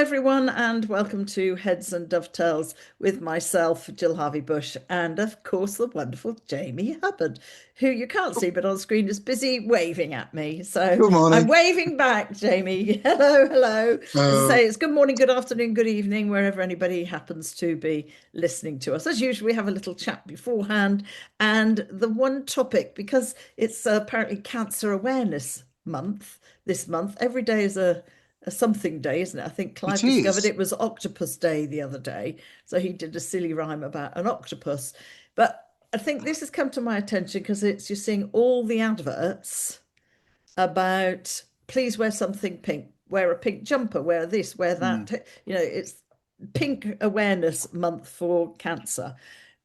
everyone, and welcome to Heads and Dovetails with myself, Jill Harvey-Bush, and of course the wonderful Jamie Hubbard, who you can't see but on screen is busy waving at me. So Good I'm morning. waving back, Jamie. Hello, hello. As I Uh, say, it's good morning, good afternoon, good evening, wherever anybody happens to be listening to us. As usual, we have a little chat beforehand, and the one topic, because it's apparently Cancer Awareness Month this month, every day is a something day, isn't it? I think it Clive discovered is. it was Octopus Day the other day. So he did a silly rhyme about an octopus. But I think this has come to my attention because you're seeing all the adverts about please wear something pink, wear a pink jumper, wear this, wear Mm. that. It's Pink Awareness Month for cancer.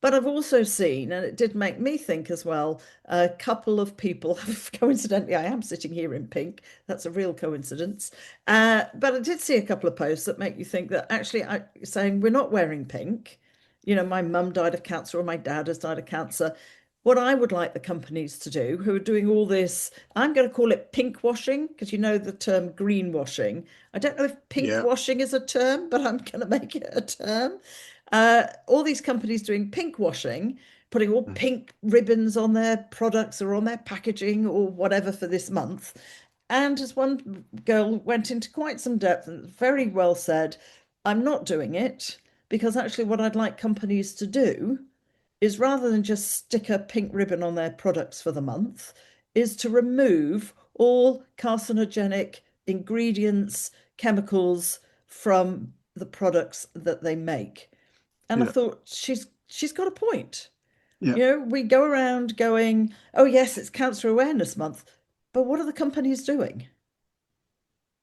But I've also seen, and it did make me think as well, a couple of people have, coincidentally, I am sitting here in pink. That's a real coincidence. But I did see a couple of posts that make you think that actually saying we're not wearing pink. My mum died of cancer or my dad has died of cancer. What I would like the companies to do, who are doing all this, I'm going to call it pink washing because you know the term greenwashing. I don't know if pink Yeah. washing is a term, but I'm going to make it a term. All these companies doing pink washing, putting all Mm. pink ribbons on their products or on their packaging or whatever for this month. And as one girl went into quite some depth and very well said, I'm not doing it because actually what I'd like companies to do is rather than just stick a pink ribbon on their products for the month, is to remove all carcinogenic ingredients, chemicals from the products that they make. And I Yeah. thought she's got a point. Yeah. We go around going, oh yes, it's Cancer Awareness Month, but what are the companies doing?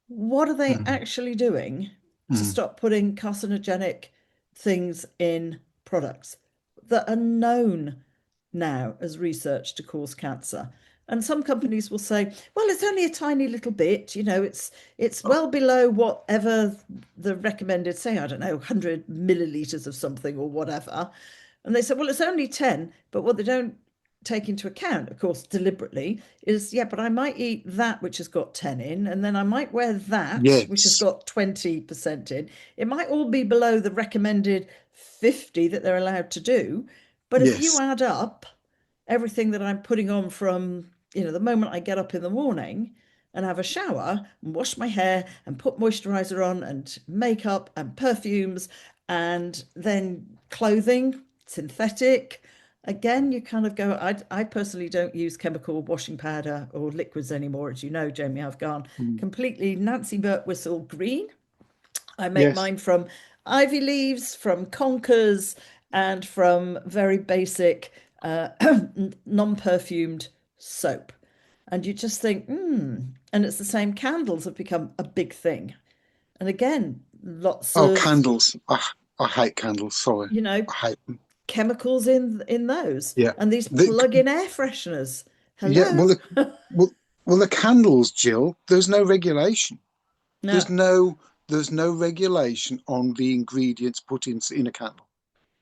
What are they Mm. actually doing to Mm. stop putting carcinogenic things in products that are known now as research to cause cancer? And some companies will say, well, it's only a tiny little bit, it's Oh, well below whatever the recommended, say, I don't know, 100 milliliters of something or whatever. And they say, well, it's only 10, but what they don't take into account, of course, deliberately, is yeah, but I might eat that which has got 10 in, and then I might wear that which has yes. got 20% in. It might all be below the recommended 50 that they're allowed to do. But if you Yes. add up everything that I'm putting on from, the moment I get up in the morning and have a shower and wash my hair and put moisturizer on and makeup and perfumes and then clothing, synthetic. Again, you kind of go, I personally don't use chemical washing powder or liquids anymore. As you know, Jamie, I've gone Mm. completely Nancy Birtwistle green. I make Yes. mine from ivy leaves, from conkers, and from very basic non-perfumed soap. And you just think, and it's the same. Candles have become a big thing. And again, lots Oh, of, candles. I hate candles. Sorry. you know, I hate them. chemicals in those. Yeah. And these The, plug-in air fresheners. yeah. Hello? Well, well, the candles, Jill, there's no regulation. There's No. no, there's no regulation on the ingredients put in a candle.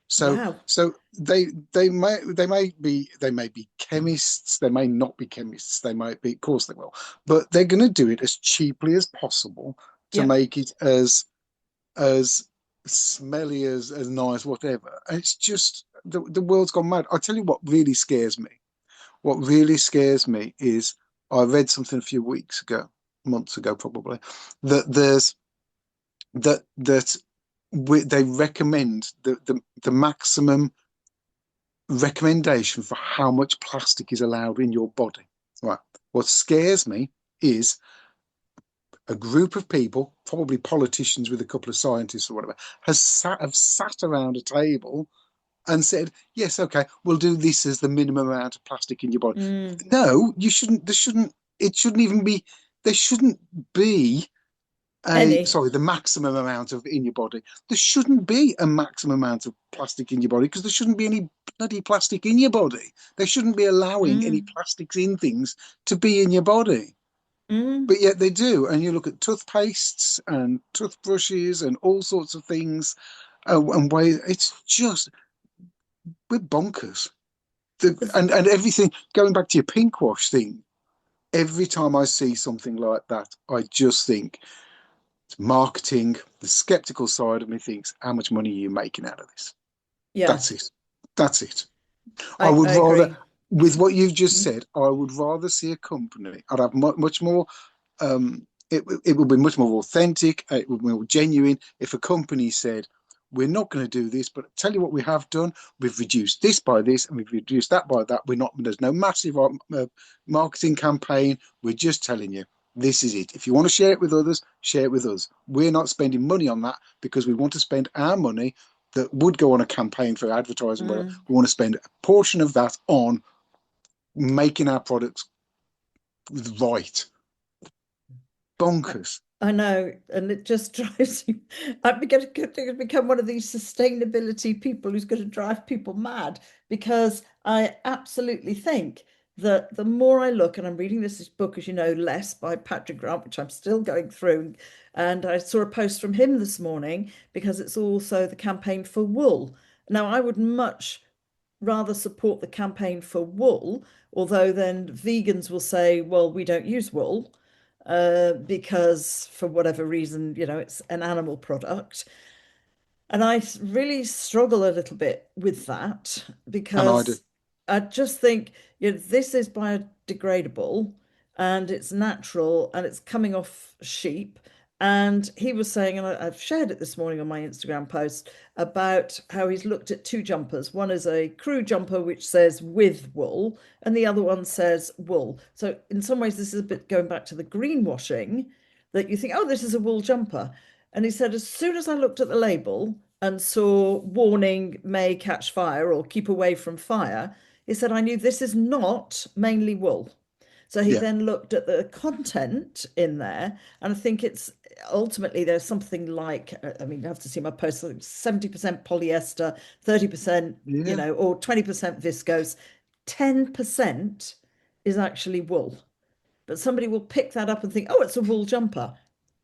So Wow. so they may be chemists, they may not be chemists, they might be, of course they will, but they're going to do it as cheaply as possible to Yeah. make it as smelly as nice, whatever. And it's just the world's gone mad. I tell you what really scares me. What really scares me is I read something a few weeks ago, months ago probably, that there's that they recommend the maximum recommendation for how much plastic is allowed in your body. Right. What scares me is a group of people, probably politicians with a couple of scientists or whatever, have sat around a table and said, "Yes, okay, we'll do this as the minimum amount of plastic in your body." Mm. No, you shouldn't. There shouldn't. It shouldn't even be. There shouldn't be Any. the maximum amount of in your body. There shouldn't be a maximum amount of plastic in your body because there shouldn't be any bloody plastic in your body. They shouldn't be allowing any Mm. plastics in things to be in your body. Mm. But yet they do. And you look at toothpastes and toothbrushes and all sorts of things, and ways. It's just, we're bonkers. And everything, going back to your pink wash thing, every time I see something like that, I just think, marketing. The skeptical side of me thinks, how much money are you making out of this? Yeah, That's it. That's it. I I would rather, agree. with what you've just said, I would rather see a company. I'd have much more. It would be much more authentic. It would be more genuine if a company said, "We're not going to do this, but tell you what we have done. We've reduced this by this, and we've reduced that by that. We're not. There's no massive marketing campaign. We're just telling you." This is it. If you want to share it with others, share it with us. We're not spending money on that because we want to spend our money that would go on a campaign for advertising, whatever. Mm. We want to spend a portion of that on making our products right. I, Bonkers. I know, and it just drives you. I'm going to become one of these sustainability people who's going to drive people mad because I absolutely think that the more I look, and I'm reading this book, as you know, Less by Patrick Grant, which I'm still going through, and I saw a post from him this morning because it's also the campaign for wool. Now, I would much rather support the campaign for wool, although then vegans will say, well, we don't use wool because for whatever reason, it's an animal product. And I really struggle a little bit with that And I do. because I just think, this is biodegradable and it's natural and it's coming off sheep. And he was saying, and I've shared it this morning on my Instagram post about how he's looked at two jumpers. One is a crew jumper, which says with wool, and the other one says wool. So, in some ways, this is a bit going back to the greenwashing that you think, oh, this is a wool jumper. And he said, as soon as I looked at the label and saw warning may catch fire or keep away from fire, he said, I knew this is not mainly wool. So he Yeah. then looked at the content in there, and I think it's ultimately there's something like, I mean, you have to see my post, like 70% polyester, 30%, Yeah. or 20% viscose, 10% is actually wool. But somebody will pick that up and think, oh, it's a wool jumper.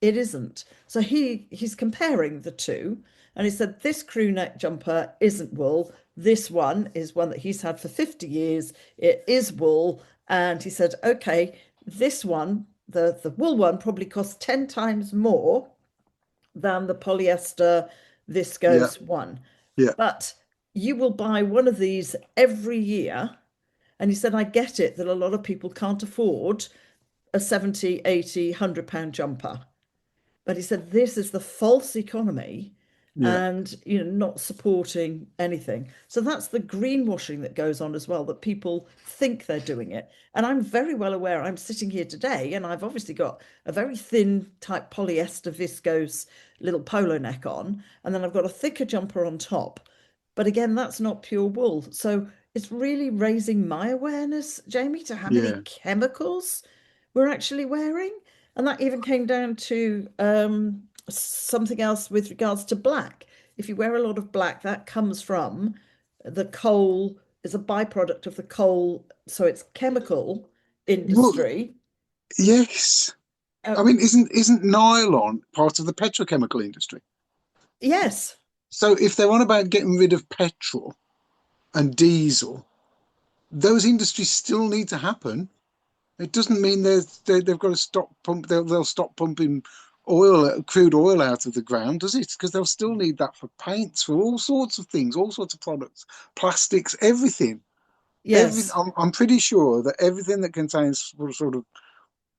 It isn't. So he's comparing the two, and he said this crew neck jumper isn't wool. This one is one that he's had for 50 years. It is wool. And he said, okay, this one, the wool one, probably costs 10 times more than the polyester Yeah. viscose one. Yeah. But you will buy one of these every year. And he said, I get it that a lot of people can't afford a 70, 80, £100 jumper. But he said this is the false economy Yeah. and not supporting anything. So that's the greenwashing that goes on as well, that people think they're doing it. And I'm very well aware I'm sitting here today and I've obviously got a very thin type polyester viscose little polo neck on, and then I've got a thicker jumper on top. But again, that's not pure wool. So it's really raising my awareness, Jamie, to how many Yeah. chemicals we're actually wearing. And that even came down to something else with regards to black. If you wear a lot of black, that comes from the coal, is a byproduct of the coal. So it's chemical Well, industry. yes. Uh, I mean, isn't nylon part of the petrochemical industry? yes, So if they're on about getting rid of petrol and diesel, those industries still need to happen. It doesn't mean they've got to stop pump. They'll stop pumping crude oil out of the ground, does it? Because they'll still need that for paints, for all sorts of things, all sorts of products, plastics, everything. yes, I'm pretty sure that everything that contains sort of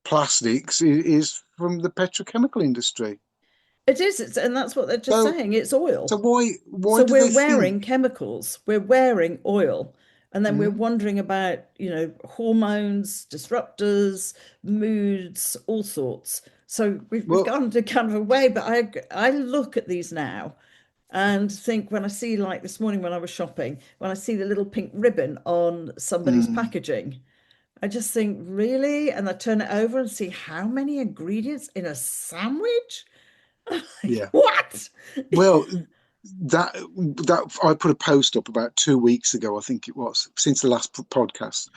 plastics is from the petrochemical industry. it is. And that's what they're just So, saying. It's so oil. why So do we're they think? wearing chemicals, we're wearing oil, and then we're Yeah. wondering about, hormones, disruptors, moods, all sorts. So we've Well, gone to kind of a way, but I look at these now and think when I see, like this morning when I was shopping, when I see the little pink ribbon on somebody's mm, packaging, I just think, really? And I turn it over and see how many ingredients in a sandwich? Like, yeah. what? Well, that I put a post up about 2 weeks ago, I think it was, since the last podcast,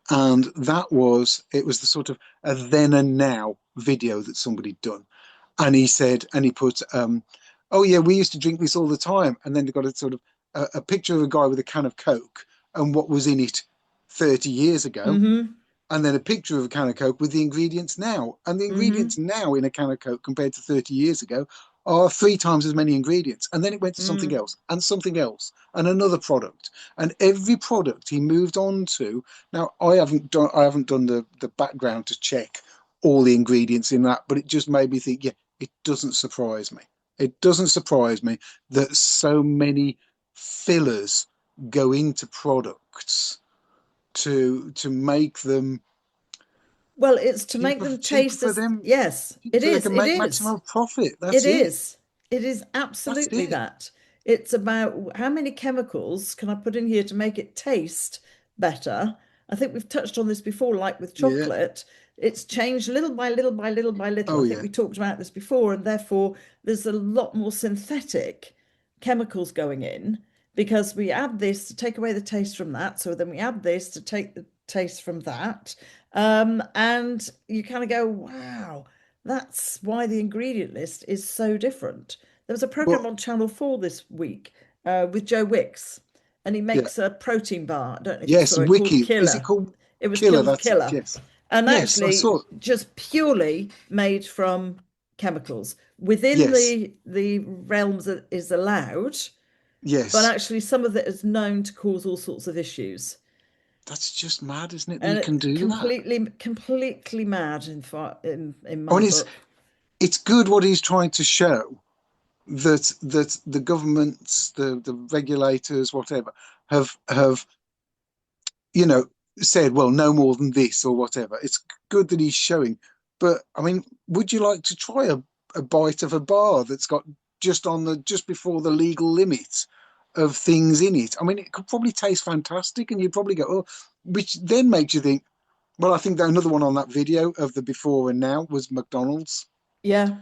and it was the sort of a then and now video that somebody'd done, and he said, and he put, oh yeah, we used to drink this all the time, and then they got a sort of a picture of a guy with a can of Coke and what was in it 30 years ago, Mm-hmm. and then a picture of a can of Coke with the ingredients now. And the ingredients Mm-hmm. now in a can of Coke compared to 30 years ago are three times as many ingredients. And then it went to something Mm. else and something else and another product. And every product he moved on to. Now I haven't done the background to check all the ingredients in that, but it just made me think, yeah, it doesn't surprise me. It doesn't surprise me that so many fillers go into products to make them Well, it's to make cheaper them cheaper taste for as, them, yes, it so they is. can It make is. maximum profit. It That's it. is. It is That's absolutely it. that. It's about how many chemicals can I put in here to make it taste better. I think we've touched on this before, like with Yeah. chocolate. It's changed little by little by little by little. Oh I think yeah. we talked about this before, and therefore there's a lot more synthetic chemicals going in because we add this to take away the taste from that. So then we add this to take the taste from that. And you kind of go, wow, that's why the ingredient list is so different. There was a program Well, on Channel 4 this week with Joe Wicks, and he yeah. makes a protein bar. I don't know if you Yes, saw it, called Wiki. Is it Killer. called It was Killer? Killed That's it. Killer, Yes. and Yes, I actually saw it. just purely made from chemicals within Yes. the realms that is allowed, but Yes. actually some of it is known to cause all sorts of issues. That's just mad, isn't it, that And you can it do that? completely mad in I my mean, book. it's good what he's trying to show, that the governments, the regulators, whatever, have you know, said, well, no more than this or whatever. It's good that he's showing. But I mean, would you like to try a bite of a bar that's got just before the legal limit of things in it? I mean, it could probably taste fantastic, and you'd probably go, oh, which then makes you think, well, I think that another one on that video of the before and now was McDonald's. Yeah,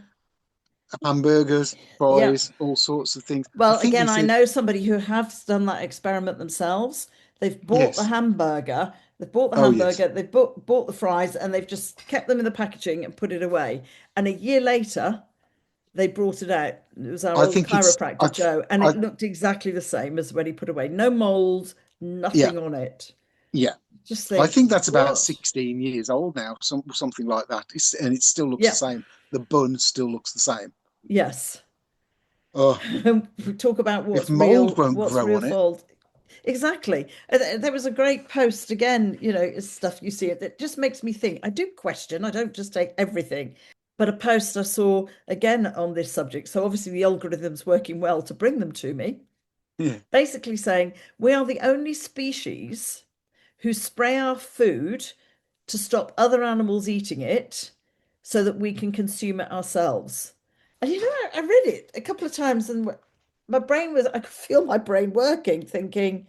Hamburgers, yeah. fries, all sorts of things. I Well, think they again, I said, know somebody who has done that experiment themselves. They've bought the yes. hamburger, they've bought the Oh, yes. hamburger, they've bought the fries, and they've just kept them in the packaging and put it away. And a year later, they brought it out. It was our I old think it's, chiropractor, Joe, and I, it looked exactly the same as when he put away. No mold, yeah, nothing on it. yeah. Just I think, think that's about what? 16 years old now, something like that. And it still looks the Yep, same. The bun still looks the same. yes. Oh, We talk about if mold won't what's grow real on it. fault. Exactly. There was a great post again, it's stuff you see it that just makes me think. I do question, I don't just take everything, but a post I saw again on this subject. So obviously the algorithm's working well to bring them to me, Yeah, basically saying we are the only species who spray our food to stop other animals eating it so that we can consume it ourselves. And I read it a couple of times and my brain was, I could feel my brain working, thinking,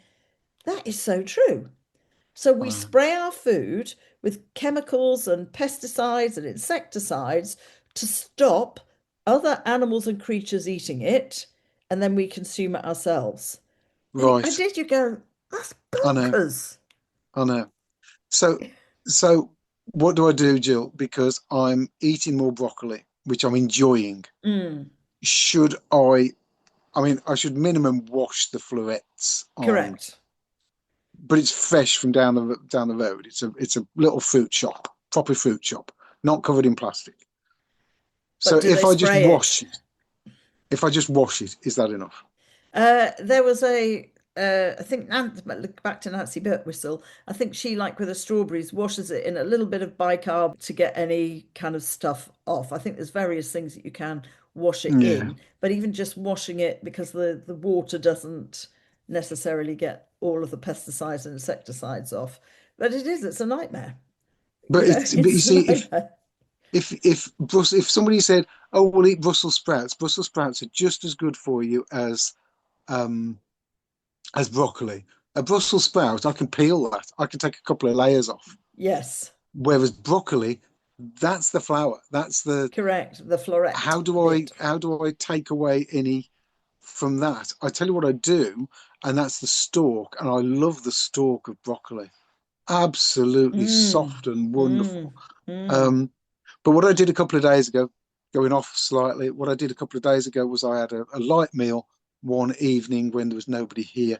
that is so true. So I we know. spray our food with chemicals and pesticides and insecticides to stop other animals and creatures eating it, and then we consume it ourselves. And I Right. did, you go, that's I know. bonkers. I know. So, so what do I do, Jill? Because I'm eating more broccoli, which I'm enjoying. Mm, Should I mean, I should minimum wash the florets on, correct. but it's fresh from down the road. It's a little fruit shop, proper fruit shop, not covered in plastic. So But do they spray it? if I just wash it, is that enough? There was I think look back to Nancy Birtwistle. I think she, like with the strawberries, washes it in a little bit of bicarb to get any kind of stuff off. I think there's various things that you can wash it Yeah, in, but even just washing it because the water doesn't necessarily get all of the pesticides and insecticides off. But yeah. it's a nightmare. But you It's a see, nightmare. if somebody said, "Oh, we'll eat Brussels sprouts are just as good for you um as broccoli." A Brussels sprout, I can peel that. I can take a couple of layers off. Yes, Whereas broccoli, that's the flower. That's the correct. The floret bit. how do I take away any from that? I tell you what I do, and that's the stalk, and I love the stalk of broccoli. Absolutely Mm, soft and mm, wonderful. mm. Um, but what I did a couple of days ago, going off slightly, what I did a couple of days ago was I had a light meal one evening when there was nobody here,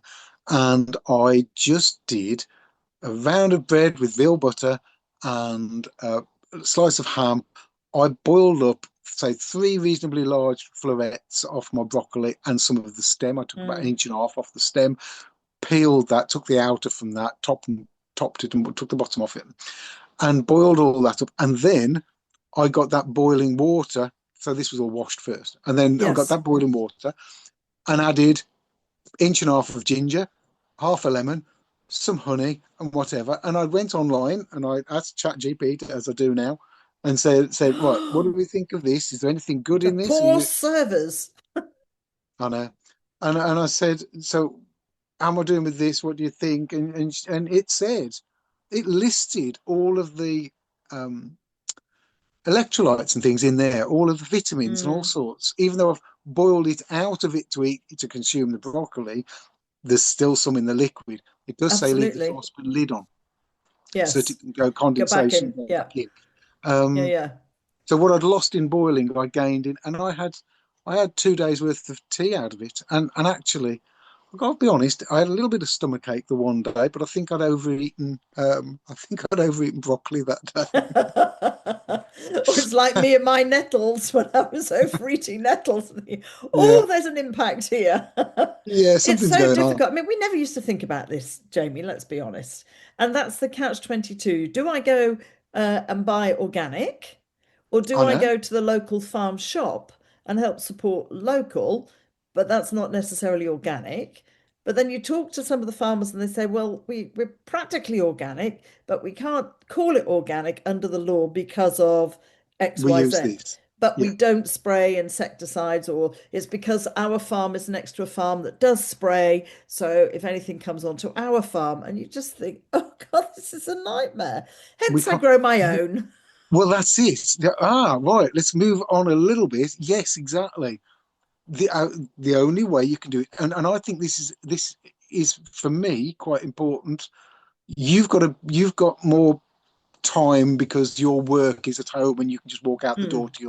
and I just did a round of bread with veal butter and a slice of ham. I boiled up, say, three reasonably large florets off my broccoli and some of the stem. I took about an Mm. inch and a half off the stem, peeled that, took the outer from that, topped it, and took the bottom off it, and boiled all that up. And then I got that boiling water. So this was all washed first, and then I got Yes. that boiling water and added inch and a half of ginger, half a lemon, some honey, and whatever. And I went online and I asked ChatGPT, as I do now, and said, right, what do we think of this? Is there anything good The in this? Are poor you, servers. I know, and I said, so how am I doing with this? What do you think? And it said, it listed all of the um, electrolytes and things in there, all of the vitamins and all Mm. sorts. Even though I've boiled it out of it to eat to consume the broccoli, there's still some in the liquid. It does say leave the Absolutely. saucepan lid on so that Yes. it can go Go back condensation in. go Yeah. back in. Yeah. Um, Yeah. so what I'd lost in boiling, I gained in, and I had 2 days worth of tea out of it. And actually, I've got to be honest, I had a little bit of stomach ache the one day, but I think I'd overeaten. I think I'd overeaten broccoli that Or it's like day. me and my nettles when I was overeating nettles. Yeah, Oh, there's an impact here. yeah, It's something's so going on. difficult. I mean, we never used to think about this, Jamie, let's be honest. And that's the catch 22. Do I go and buy organic, or do I I know. go to the local farm shop and help support local, but that's not necessarily organic? But then you talk to some of the farmers and they say, well, we're practically organic, but we can't call it organic under the law because of We use XYZ. this. But we Yeah, don't spray insecticides, or it's because our farm is next to a farm that does spray. So if anything comes onto our farm, and you just think, oh God, this is a nightmare. we Hence, I can't. grow my own. Well, that's it. Right. Let's move on a little bit. Yes, exactly. The only way you can do it, and I think this is for me quite important. You've got more time because your work is at home and you can just walk out the door Mm. to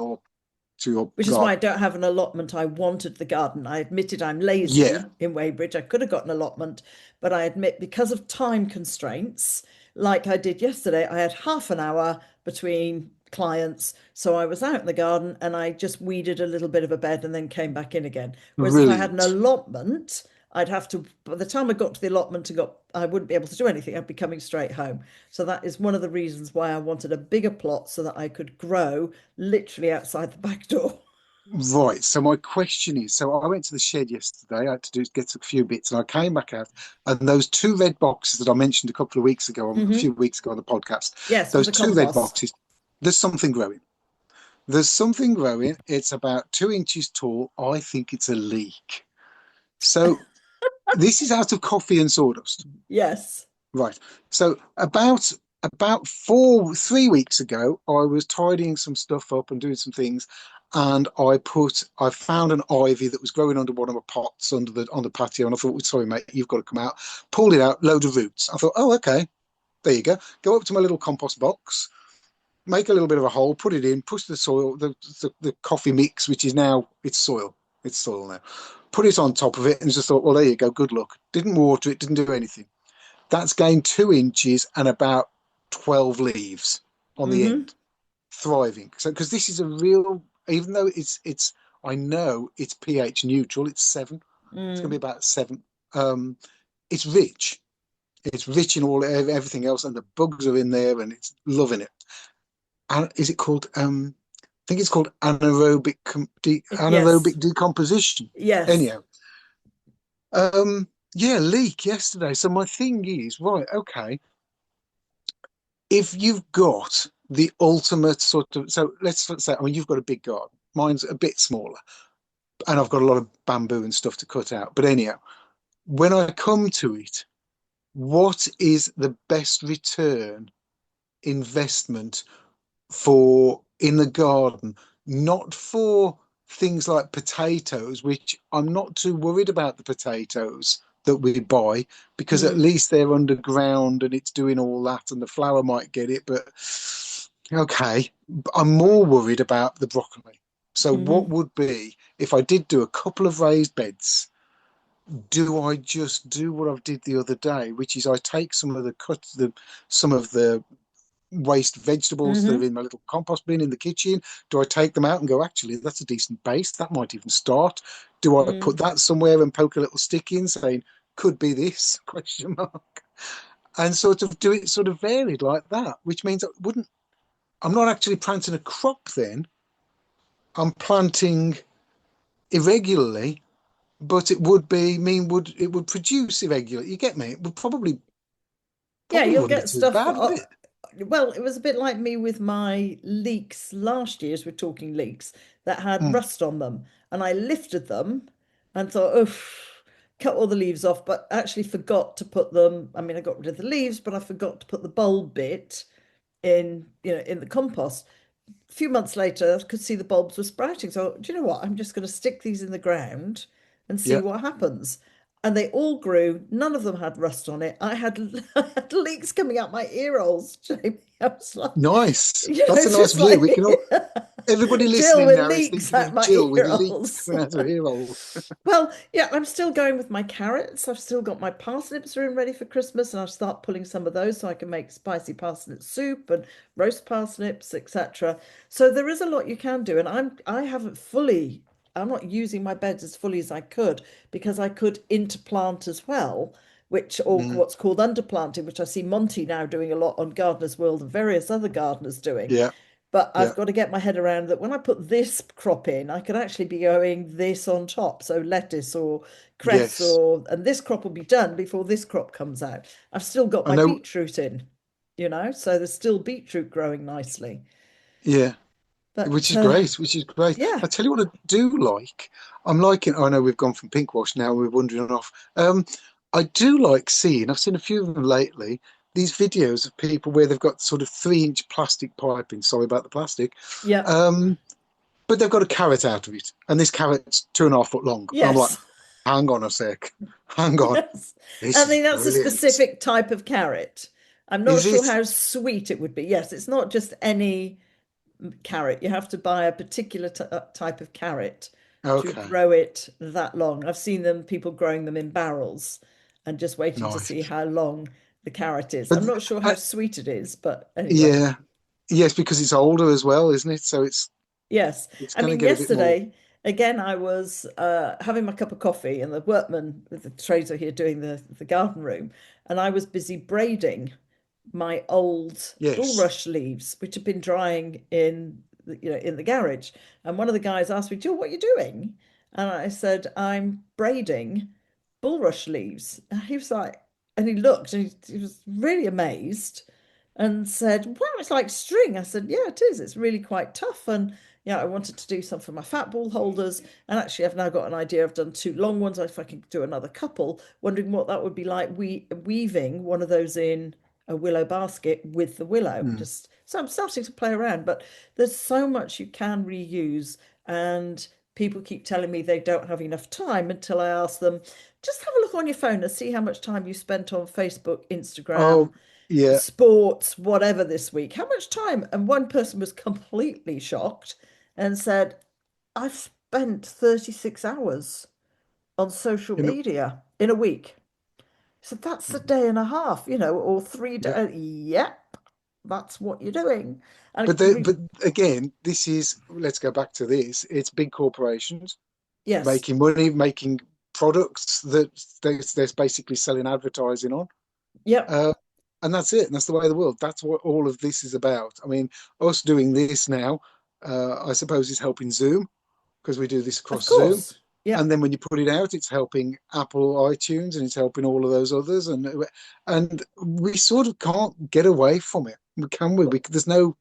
your Which is why I garden. don't have an allotment. I wanted the garden. I admitted I'm Yeah, lazy in Weybridge. I could have got an allotment, but I admit because of time constraints, like I did yesterday, I had half an hour between clients. So I was out in the garden and I just weeded a little bit of a bed and then came back in again. Whereas if I had an brilliant. allotment, I'd have to, by the time I got to the allotment and I wouldn't be able to do anything. I'd be coming straight home. So that is one of the reasons why I wanted a bigger plot so that I could grow literally outside the back door. Right. So my question is, so I went to the shed yesterday. I had to get a few bits, and I came back out, and those two red boxes that I mentioned a couple of weeks ago, a few Hmm. weeks ago on the podcast, Yes, with those the two red compost. boxes, there's something growing. There's something growing. It's about 2 inches tall. I think it's a leek. So this is out of coffee and sawdust. Yes. Right. So about 3 weeks ago, I was tidying some stuff up and doing some things, and I found an ivy that was growing under one of my pots under the on the patio, and I thought, sorry, mate, you've got to come out. Pulled it out, load of roots. I thought, oh, okay, there you go. Go up to my little compost box, make a little bit of a hole, put it in, push the soil, the coffee mix, which is now it's soil. It's soil now. Put it on top of it, and just thought, well, there you go. Good luck. Didn't water it, didn't do anything. That's gained 2 inches and about 12 leaves on the Hmm. end, thriving. So, because this is a real, even though I know it's pH neutral, it's 7. It's going to be Mm. about 7. Um, it's rich. It's rich in everything else, and the bugs are in there, and it's loving it. And is it called? I think it's called Yes. anaerobic decomposition. Yes. Anyhow, yeah, leak yesterday. So my thing is, right, okay, if you've got the ultimate sort of, so let's say, I mean, you've got a big garden. Mine's a bit smaller, and I've got a lot of bamboo and stuff to cut out. But anyhow, when I come to it, what is the best return investment for in the garden? Not for things like potatoes, which I'm not too worried about the potatoes that we buy because at Mm. least they're underground and it's doing all that and the flower might get it, but okay. I'm more worried about the broccoli. So what Hmm. would be if I did do a couple of raised beds? Do I just do what I did the other day, which is I take some of the waste vegetables that are Hmm. in my little compost bin in the kitchen? Do I take them out and go, actually, that's a decent base. That might even start. Do I put Mm. that somewhere and poke a little stick in saying, could be this, question mark? And sort of do it sort of varied like that, which means I'm not actually planting a crop then. I'm planting irregularly, but it would be mean would it would produce irregularly. You get me? It would Yeah, probably you'll wouldn't be get too stuff. bad, would it? Well, it was a bit like me with my leeks last year, as we're talking leeks, that had Mm. rust on them. And I lifted them and thought, oh, cut all the leaves off, but actually forgot to put them. I mean, I got rid of the leaves, but I forgot to put the bulb bit in, in the compost. A few months later, I could see the bulbs were sprouting. So, do you know what? I'm just going to stick these in the ground and see Yeah. what happens. And they all grew. None of them had rust on it. I had, I had leaks coming out my ear holes, Jamie. I was like, Nice. That's a it's nice just view. like We can all everybody Jill listening with now is leaks thinking out of my Jill with ear leaks holes. coming out of her ear hole. Well, yeah, I'm still going with my carrots. I've still got my parsnips are in ready for Christmas, and I'll start pulling some of those so I can make spicy parsnip soup and roast parsnips, etc. So there is a lot you can do, and I haven't fully. I'm not using my beds as fully as I could because I could interplant as well, which or Mm. what's called underplanting, which I see Monty now doing a lot on Gardener's World and various other gardeners doing. Yeah, But yeah, I've got to get my head around that when I put this crop in, I could actually be going this on top. So lettuce or cress yes. and this crop will be done before this crop comes out. I've still got I my know. beetroot in, so there's still beetroot growing nicely. Yeah, which But is great. Which is great. yeah, I tell you what I do like. I'm liking. I know we've gone from pink wash now. We're wandering off. I do like seeing. I've seen a few of them lately. These videos of people where they've got sort of 3 inch plastic piping. Sorry about the plastic. yeah, Um, but they've got a carrot out of it, and this carrot's 2.5 foot long. I'm like, yes, hang on a sec, hang on, yes. this I is mean, that's a brilliant. specific type of carrot. I'm not Is sure it? how sweet it would be. Yes, it's not just any carrot. You have to buy a particular type of carrot to Okay, grow it that long. I've seen people growing them in barrels and just waiting to see nice. how long the carrot is. But I'm not sure uh, how sweet it is, but anyway. yeah, yes, because it's older as well, isn't it? So Yes. it's I going to mean, get a bit more. yesterday, again, I was having my cup of coffee and the workman with the trays are here doing the garden room, and I was busy braiding my old Yes. bulrush leaves, which have been drying in the garage. And one of the guys asked me, Jill, what are you doing? And I said, I'm braiding bulrush leaves. And he was like, and he looked and he was really amazed and said, wow, it's like string. I said, yeah, it is. It's really quite tough. And yeah, I wanted to do some for my fat ball holders. And actually, I've now got an idea. I've done two long ones. If I can do another couple, wondering what that would be like weaving one of those in a willow basket with the willow. Mm. Just so I'm starting to play around, but there's so much you can reuse. And people keep telling me they don't have enough time until I ask them, just have a look on your phone and see how much time you spent on Facebook, Instagram, Oh, yeah. sports, whatever this week. How much time? And one person was completely shocked and said, I've spent 36 hours on social You know, media in a week. So that's a day and a half, or three yeah. days. Yep, that's what you're doing. And But again, this is, let's go back to this. It's big corporations yes, making money, making products that they're basically selling advertising on. yep, Uh, and that's it. And that's the way of the world. That's what all of this is about. I mean, us doing this now, I suppose is helping Zoom because we do this of across Zoom. course. Yep. And then when you put it out, it's helping Apple iTunes and it's helping all of those others. And we sort of can't get away from it, can we? There's no.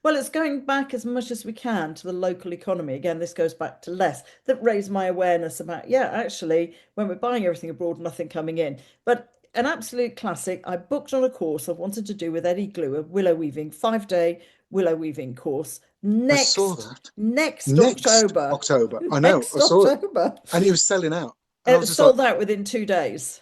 Well, it's going back as much as we can to the local economy. Again, this goes back to less that raised my awareness about, yeah, actually, when we're buying everything abroad, nothing coming in. But an absolute classic, I booked on a course I wanted to do with Eddie Glue, a willow weaving, 5-day willow weaving course I saw next that next next October. October. I know. I Next saw it, October. and it was selling out, and I It was was just like, sold out within 2 days.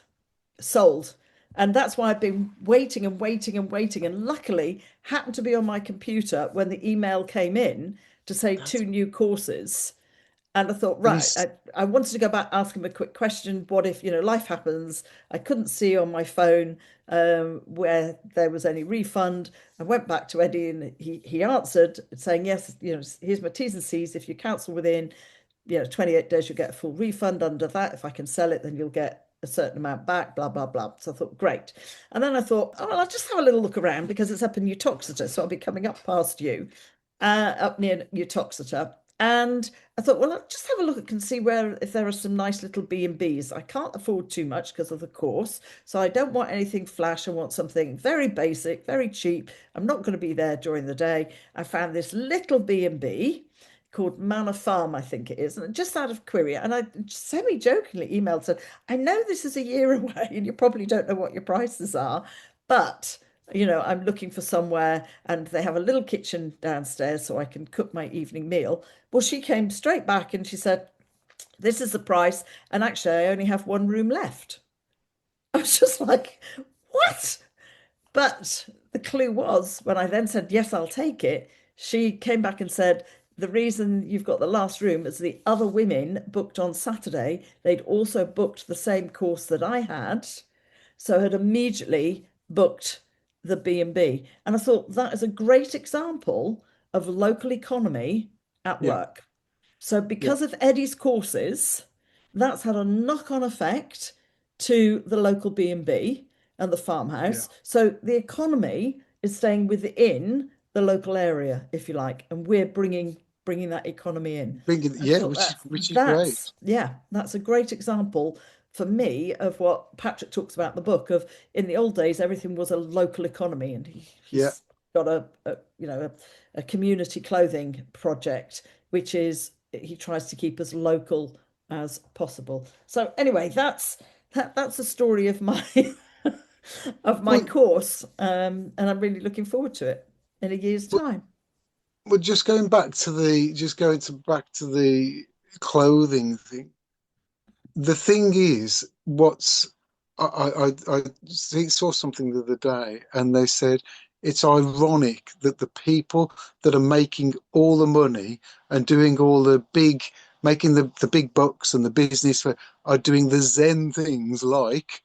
Sold. And that's why I've been waiting and waiting and waiting. And luckily, happened to be on my computer when the email came in to say "That's two new courses. And I thought, And right, I wanted to go back, ask him a quick question. What if, life happens? I couldn't see on my phone where there was any refund. I went back to Eddie and he answered saying, yes, here's my T's and C's. If you cancel within, 28 days, you'll get a full refund under that. If I can sell it, then you'll get a certain amount back, blah, blah, blah. So I thought, great. And then I thought, oh, well, I'll just have a little look around because it's up in Uttoxeter. So I'll be coming up past you, up near Uttoxeter. And I thought, well, I'll just have a look and see where if there are some nice little B&Bs. I can't afford too much because of the course, so I don't want anything flash. I want something very basic, very cheap. I'm not going to be there during the day. I found this little B&B called Manor Farm, I think it is, and just out of query. And I semi-jokingly emailed said, I know this is a year away, and you probably don't know what your prices are, but I'm looking for somewhere, and they have a little kitchen downstairs so I can cook my evening meal. Well, she came straight back and she said, this is the price. And actually, I only have one room left. I was just like, what? But the clue was when I then said, yes, I'll take it, she came back and said, the reason you've got the last room is the other women booked on Saturday. They'd also booked the same course that I had. So had immediately booked the B&B. And I thought that is a great example of local economy at yeah, work. So yeah, because of Eddie's courses, that's had a knock-on effect to the local B&B and the yeah. farmhouse. So the economy is staying within the local area, if you like, and we're bringing that economy in. Bringing, I yeah, thought which is great. that's a great example for me of what Patrick talks about in the book of in the old days everything was a local economy, and Yeah. he's got a community clothing project which is he tries to keep as local as possible. So anyway, that's the story of my of my Well, course, and I'm really looking forward to it in a year's well, time. well, just going to back to the clothing thing. The thing is, I saw something the other day, and they said it's ironic that the people that are making all the money and doing all the big, making the big bucks and the business are doing the Zen things like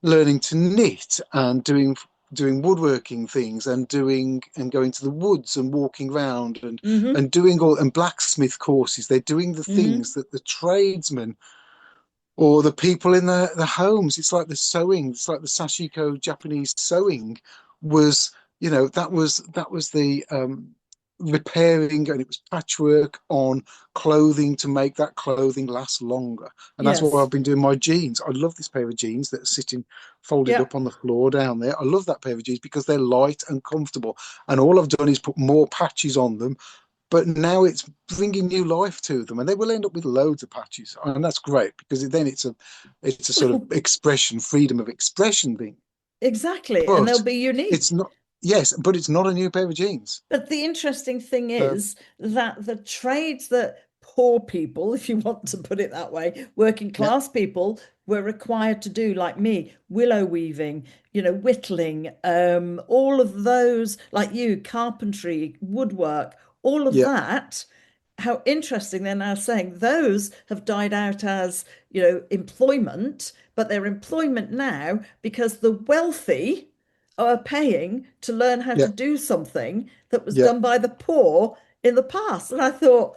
learning to knit and doing woodworking things and doing and going to the woods and walking around Mm-hmm. and doing all and blacksmith courses. They're doing the Mm-hmm. things that the tradesmen or the people in the homes. It's like the sewing. It's like the sashiko Japanese sewing was, that was the repairing, and it was patchwork on clothing to make that clothing last longer. And that's what Yes. I've been doing. My jeans. I love this pair of jeans that are sitting folded Yeah. up on the floor down there. I love that pair of jeans because they're light and comfortable. And all I've done is put more patches on them, but now it's bringing new life to them, and they will end up with loads of patches, and that's great because then it's a sort of expression, freedom of expression thing. Exactly. And they'll But be it's unique. not, yes, but it's not a new pair of jeans. But the interesting thing So is that the trades that poor people, if you want to put it that way, working yeah, class people were required to do, like me, willow weaving, whittling, all of those, like you, carpentry, woodwork, all of yeah, that. How interesting they're now saying those have died out as, employment, but they're employment now because the wealthy are paying to learn how to yeah, do something that was yeah. done by the poor in the past. And I thought,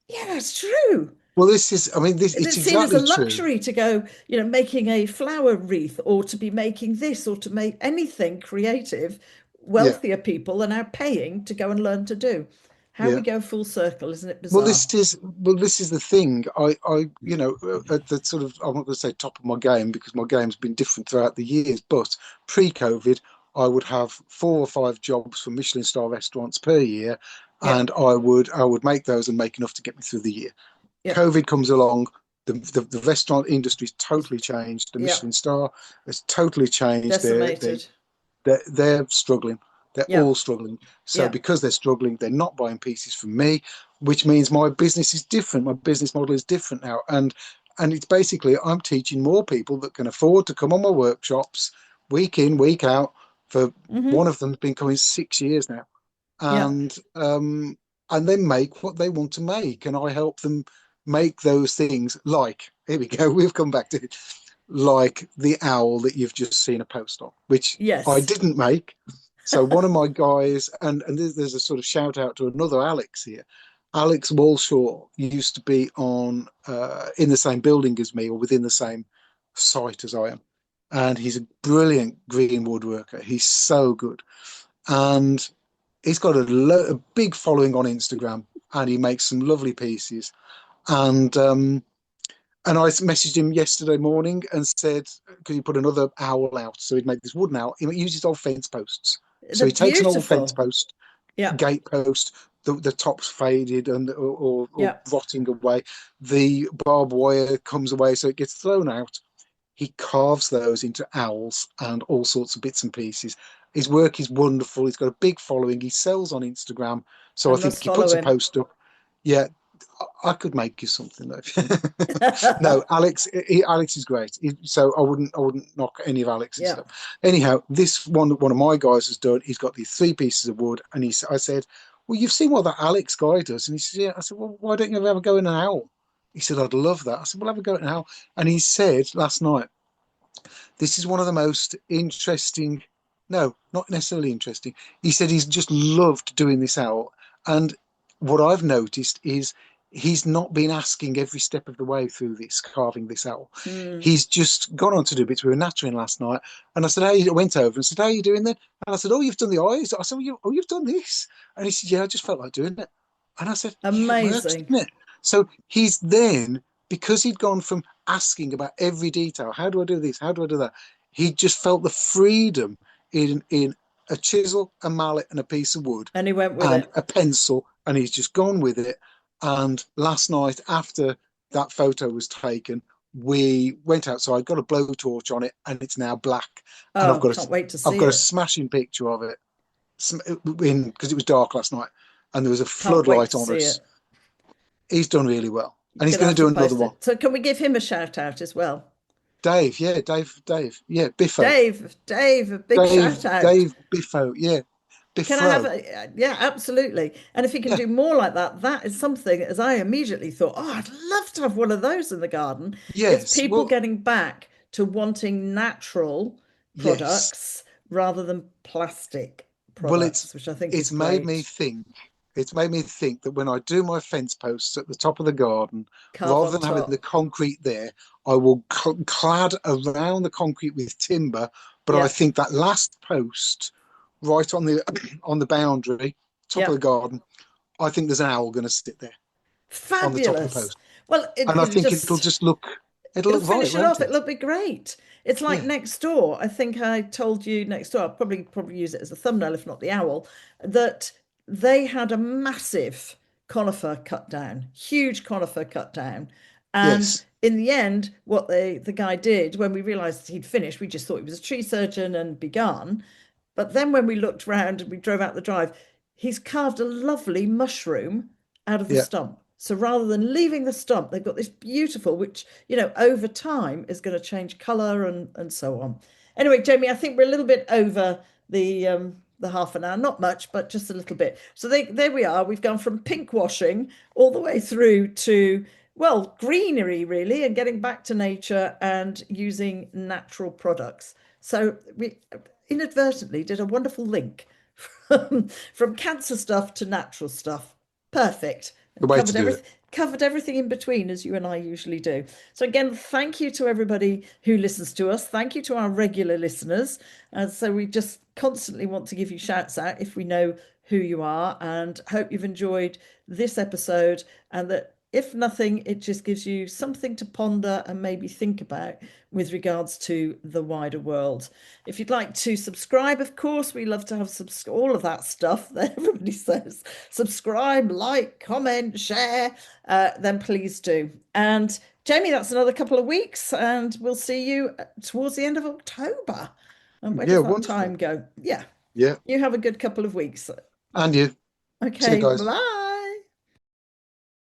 yeah, that's true. Well, this is, I mean, this it's It's seen as a exactly true. luxury to go, making a flower wreath or to be making this or to make anything creative. Yeah, Wealthier people are now paying to go and learn to do. How we yeah. go full circle, isn't it Well, bizarre? this is the thing. At the sort of, I'm not going to say top of my game because my game's been different throughout the years. But pre-COVID, I would have 4 or 5 jobs for Michelin star restaurants per year, Yep, and I would make those and make enough to get me through the year. yep. COVID comes along. The restaurant industry's totally changed. The Michelin Yep. star has totally changed. Decimated. They're struggling. They're all Yep, struggling. So yep. because they're struggling, they're not buying pieces from me, which means my business is different. My business model is different now. And it's basically I'm teaching more people that can afford to come on my workshops week in, week out. For Mm-hmm. one of them's been coming 6 years now. Yep. And and they make what they want to make, and I help them make those things. Like, here we go, we've come back to it, like the owl that you've just seen a post on, which I Yes. didn't make. So one of my guys, and there's a sort of shout out to another Alex here. Alex Walshaw used to be on in the same building as me, or within the same site as I am, and he's a brilliant green woodworker. He's so good, and he's got a big following on Instagram, and he makes some lovely pieces. And I messaged him yesterday morning and said, could you put another owl out? So he'd make this wooden owl. He uses old fence posts. So They're he takes an old fence beautiful. post, Yeah. gate post, the top's faded and or Yeah. rotting away. The barbed wire comes away, so it gets thrown out. He carves those into owls and all sorts of bits and pieces. His work is wonderful. He's got a big following. He sells on Instagram. I So I think must he follow puts a him. post up. Yeah, I could make you something though. No, Alex is great. So I wouldn't knock any of Alex's Yeah. stuff. Anyhow, this one of my guys has done. He's got these three pieces of wood, and I said, well, you've seen what that Alex guy does, and he said, yeah. I said, well, why don't you ever go in an owl? He said, I'd love that. I said, well, have a go at an owl. And he said last night, this is one of the most interesting, no, not necessarily interesting. He said he's just loved doing this owl. And what I've noticed is he's not been asking every step of the way through this, carving this owl. Mm. He's just gone on to do bits. We were nattering last night, and I said, "Hey," I went over and said, "How are you doing then?" And I said, "Oh, you've done the eyes." I said, "Oh, you've done this," and he said, "Yeah, I just felt like doing it." And I said, "Yeah, it works, Amazing. doesn't it?" So he's then, because he'd gone from asking about every detail, how do I do this? How do I do that? He just felt the freedom in a chisel, a mallet, and a piece of wood, And he went with and it. a pencil, and he's just gone with it. And last night, after that photo was taken, we went outside, got a blowtorch on it, and it's now black. And Oh, can't wait to I've see got a it. smashing picture of it in because it was dark last night, and there was a Can't wait floodlight to on see us. it. He's done really well, You're and he's gonna going have to to do another post one. it. So can we give him a shout out as well? Dave, yeah, Biffo, Dave, a big shout out. Dave Biffo, yeah, Can I have Biffro, a, yeah, absolutely. And if he can yeah, do more like that, that is something, as I immediately thought, oh, I'd love to have one of those in the garden. It's yes, people well, getting back to wanting natural yes. products rather than plastic Well, products, which I think is it's made me great. think. It's made me think that when I do my fence posts at the top of the garden, Carve rather on than having the top. concrete there, I will clad around the concrete with timber. But I Yeah, think that last post, right on the on the boundary, top of yeah. the garden, I think there's an owl going to sit there on the top of the Fabulous. post, Well, and I it'll think just it'll it'll look right, finish it won't off. it? It'll be great. It's like Yeah. next door. I think I told you next door. I'll probably use it as a thumbnail, if not the owl, that they had a massive conifer cut down, huge conifer cut down. And Yes. in the end, what the guy did when we realized he'd finished, we just thought he was a tree surgeon and begun. But then when we looked round and we drove out the drive, he's carved a lovely mushroom out of the Yeah. stump. So rather than leaving the stump, they've got this beautiful, which, over time is going to change colour and so on. Anyway, Jamie, I think we're a little bit over the half an hour, not much, but just a little bit. So there we are. We've gone from pink washing all the way through to, well, greenery really, and getting back to nature and using natural products. So we inadvertently did a wonderful link from cancer stuff to natural stuff. Perfect. The And way to do it. covered everything in between as you and I usually do. So again, thank you to everybody who listens to us. Thank you to our regular listeners. So we just constantly want to give you shouts out if we know who you are, and hope you've enjoyed this episode, and that if nothing, it just gives you something to ponder and maybe think about with regards to the wider world. If you'd like to subscribe, of course, we love to have all of that stuff that everybody says. Subscribe, like, comment, share, then please do. And Jamie, that's another couple of weeks, and we'll see you towards the end of October. And where Yeah, does that wonderful. time go? Yeah, Yeah. you have a good couple of weeks. And you. See you Okay, guys. bye.